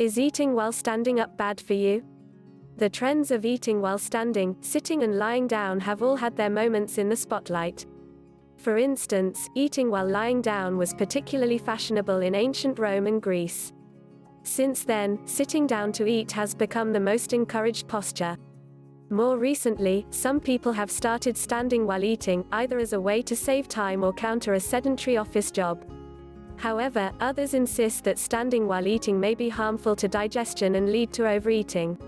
Is eating while standing up bad for you? The trends of eating while standing, sitting and lying down have all had their moments in the spotlight. For instance, eating while lying down was particularly fashionable in ancient Rome and Greece. Since then, sitting down to eat has become the most encouraged posture. More recently, some people have started standing while eating, either as a way to save time or counter a sedentary office job. However, others insist that standing while eating may be harmful to digestion and lead to overeating.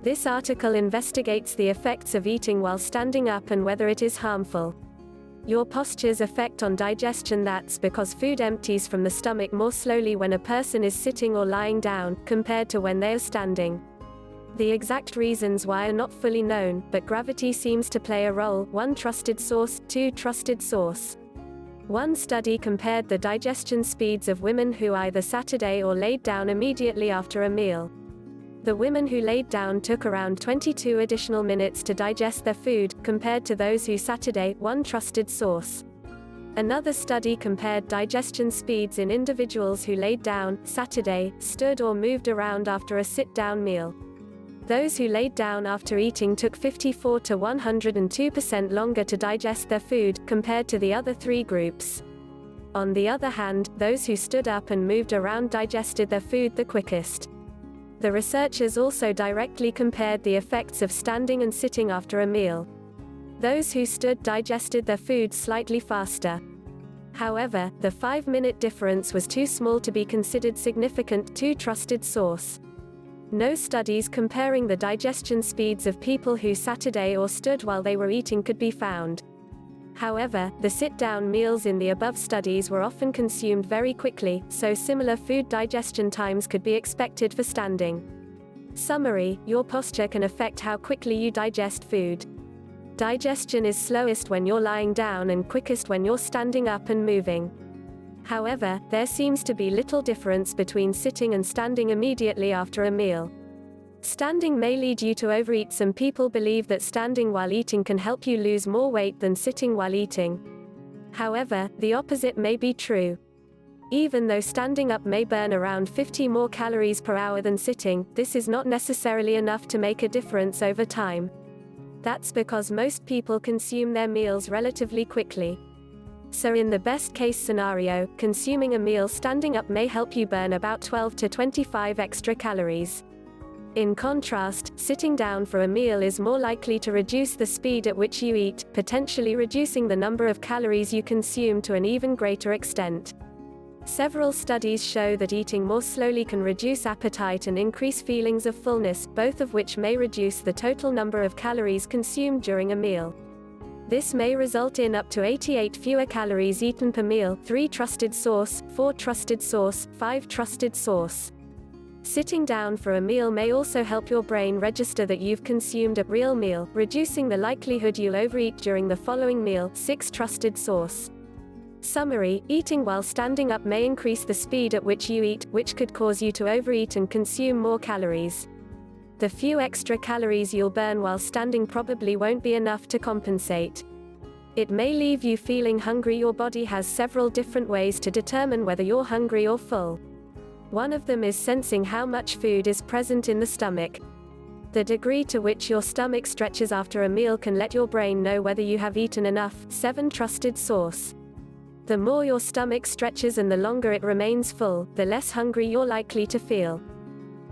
This article investigates the effects of eating while standing up and whether it is harmful. Your posture's effect on digestion. That's because food empties from the stomach more slowly when a person is sitting or lying down, compared to when they are standing. The exact reasons why are not fully known, but gravity seems to play a role. 1 trusted source, 2 trusted source. One study compared the digestion speeds of women who either sat or laid down immediately after a meal. The women who laid down took around 22 additional minutes to digest their food, compared to those who sat. 1 trusted source. Another study compared digestion speeds in individuals who laid down, sat, stood or moved around after a sit-down meal. Those who laid down after eating took 54 to 102% longer to digest their food, compared to the other 3 groups. On the other hand, those who stood up and moved around digested their food the quickest. The researchers also directly compared the effects of standing and sitting after a meal. Those who stood digested their food slightly faster. However, the 5-minute difference was too small to be considered significant. 2 trusted source. No studies comparing the digestion speeds of people who sat or stood while they were eating could be found. However, the sit-down meals in the above studies were often consumed very quickly, so similar food digestion times could be expected for standing. Summary: your posture can affect how quickly you digest food. Digestion is slowest when you're lying down and quickest when you're standing up and moving. However, there seems to be little difference between sitting and standing immediately after a meal. Standing may lead you to overeat. Some people believe that standing while eating can help you lose more weight than sitting while eating. However, the opposite may be true. Even though standing up may burn around 50 more calories per hour than sitting, this is not necessarily enough to make a difference over time. That's because most people consume their meals relatively quickly. So in the best case scenario, consuming a meal standing up may help you burn about 12 to 25 extra calories. In contrast, sitting down for a meal is more likely to reduce the speed at which you eat, potentially reducing the number of calories you consume to an even greater extent. Several studies show that eating more slowly can reduce appetite and increase feelings of fullness, both of which may reduce the total number of calories consumed during a meal. This may result in up to 88 fewer calories eaten per meal. 3 trusted source, 4 trusted source, 5 trusted source. Sitting down for a meal may also help your brain register that you've consumed a real meal, reducing the likelihood you'll overeat during the following meal. 6 trusted source. Summary: eating while standing up may increase the speed at which you eat, which could cause you to overeat and consume more calories. The few extra calories you'll burn while standing probably won't be enough to compensate. It may leave you feeling hungry. Your body has several different ways to determine whether you're hungry or full. One of them is sensing how much food is present in the stomach. The degree to which your stomach stretches after a meal can let your brain know whether you have eaten enough. 7 trusted source. The more your stomach stretches and the longer it remains full, the less hungry you're likely to feel.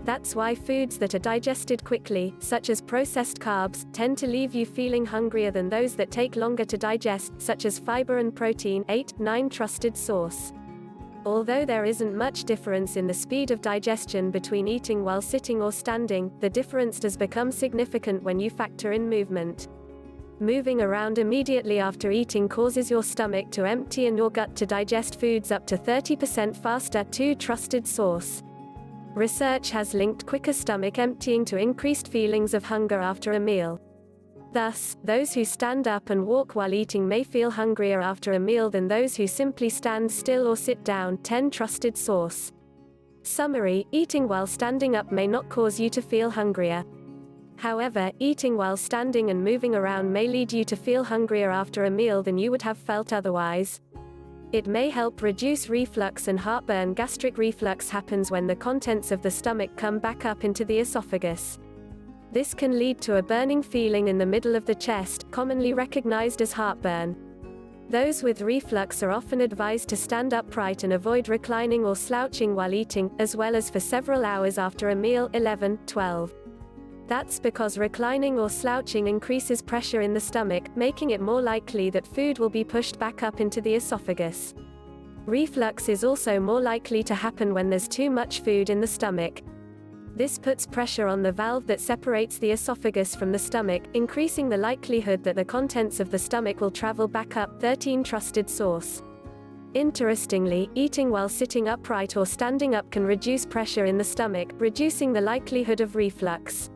That's why foods that are digested quickly, such as processed carbs, tend to leave you feeling hungrier than those that take longer to digest, such as fiber and protein. 9 trusted source. Although there isn't much difference in the speed of digestion between eating while sitting or standing, the difference does become significant when you factor in movement. Moving around immediately after eating causes your stomach to empty and your gut to digest foods up to 30% faster. 2 trusted source. Research has linked quicker stomach emptying to increased feelings of hunger after a meal. Thus, those who stand up and walk while eating may feel hungrier after a meal than those who simply stand still or sit down. 10 trusted source. Summary: eating while standing up may not cause you to feel hungrier. However, eating while standing and moving around may lead you to feel hungrier after a meal than you would have felt otherwise. It may help reduce reflux and heartburn. Gastric reflux happens when the contents of the stomach come back up into the esophagus. This can lead to a burning feeling in the middle of the chest, commonly recognized as heartburn. Those with reflux are often advised to stand upright and avoid reclining or slouching while eating, as well as for several hours after a meal. 11-12. That's because reclining or slouching increases pressure in the stomach, making it more likely that food will be pushed back up into the esophagus. Reflux is also more likely to happen when there's too much food in the stomach. This puts pressure on the valve that separates the esophagus from the stomach, increasing the likelihood that the contents of the stomach will travel back up. 13. Trusted source. Interestingly, eating while sitting upright or standing up can reduce pressure in the stomach, reducing the likelihood of reflux.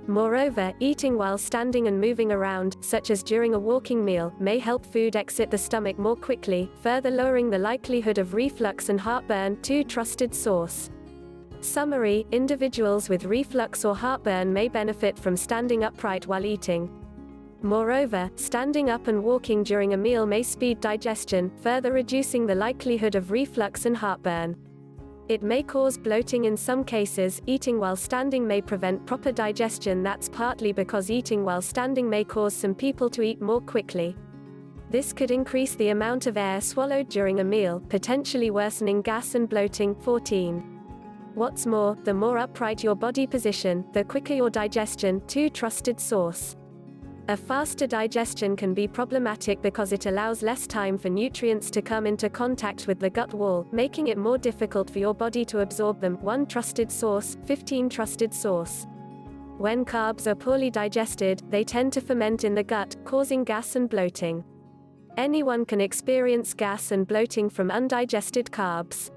Moreover, eating while standing and moving around, such as during a walking meal, may help food exit the stomach more quickly, further lowering the likelihood of reflux and heartburn. 2. Trusted source. Summary: individuals with reflux or heartburn may benefit from standing upright while eating. Moreover, standing up and walking during a meal may speed digestion, further reducing the likelihood of reflux and heartburn. It may cause bloating in some cases. Eating while standing may prevent proper digestion. That's partly because eating while standing may cause some people to eat more quickly. This could increase the amount of air swallowed during a meal, potentially worsening gas and bloating. 14. What's more, the more upright your body position, the quicker your digestion. 2. Trusted source. A faster digestion can be problematic because it allows less time for nutrients to come into contact with the gut wall, making it more difficult for your body to absorb them. 1. Trusted source. 15. Trusted source. When carbs are poorly digested, they tend to ferment in the gut, causing gas and bloating. Anyone can experience gas and bloating from undigested carbs.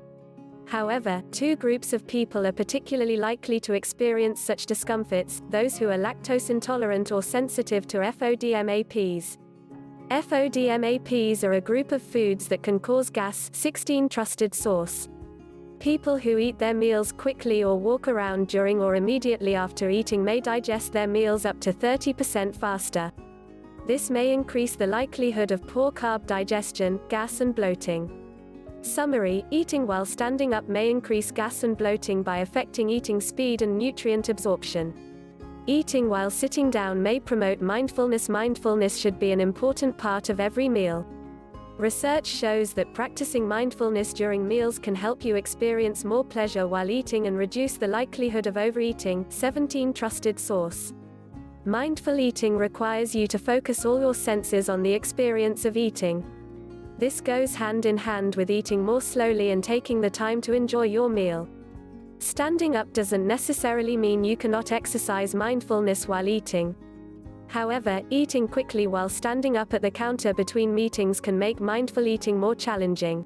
However, two groups of people are particularly likely to experience such discomforts: those who are lactose intolerant or sensitive to FODMAPs. FODMAPs are a group of foods that can cause gas. 16. Trusted source. People who eat their meals quickly or walk around during or immediately after eating may digest their meals up to 30% faster. This may increase the likelihood of poor carb digestion, gas and bloating. Summary: eating while standing up may increase gas and bloating by affecting eating speed and nutrient absorption. Eating while sitting down may promote mindfulness. Mindfulness should be an important part of every meal. Research shows that practicing mindfulness during meals can help you experience more pleasure while eating and reduce the likelihood of overeating. 17. Trusted source. Mindful eating requires you to focus all your senses on the experience of eating. This goes hand in hand with eating more slowly and taking the time to enjoy your meal. Standing up doesn't necessarily mean you cannot exercise mindfulness while eating. However, eating quickly while standing up at the counter between meetings can make mindful eating more challenging.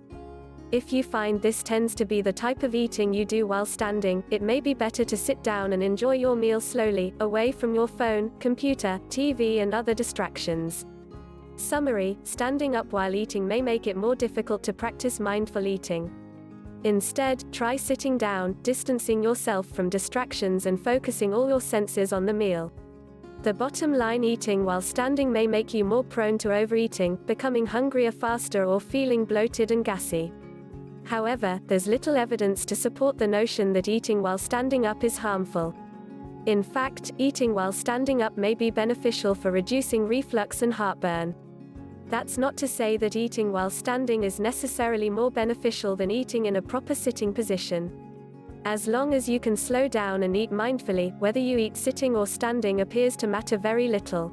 If you find this tends to be the type of eating you do while standing, it may be better to sit down and enjoy your meal slowly, away from your phone, computer, TV and other distractions. Summary: standing up while eating may make it more difficult to practice mindful eating. Instead, try sitting down, distancing yourself from distractions and focusing all your senses on the meal. The bottom line: eating while standing may make you more prone to overeating, becoming hungrier faster or feeling bloated and gassy. However, there's little evidence to support the notion that eating while standing up is harmful. In fact, eating while standing up may be beneficial for reducing reflux and heartburn. That's not to say that eating while standing is necessarily more beneficial than eating in a proper sitting position. As long as you can slow down and eat mindfully, whether you eat sitting or standing appears to matter very little.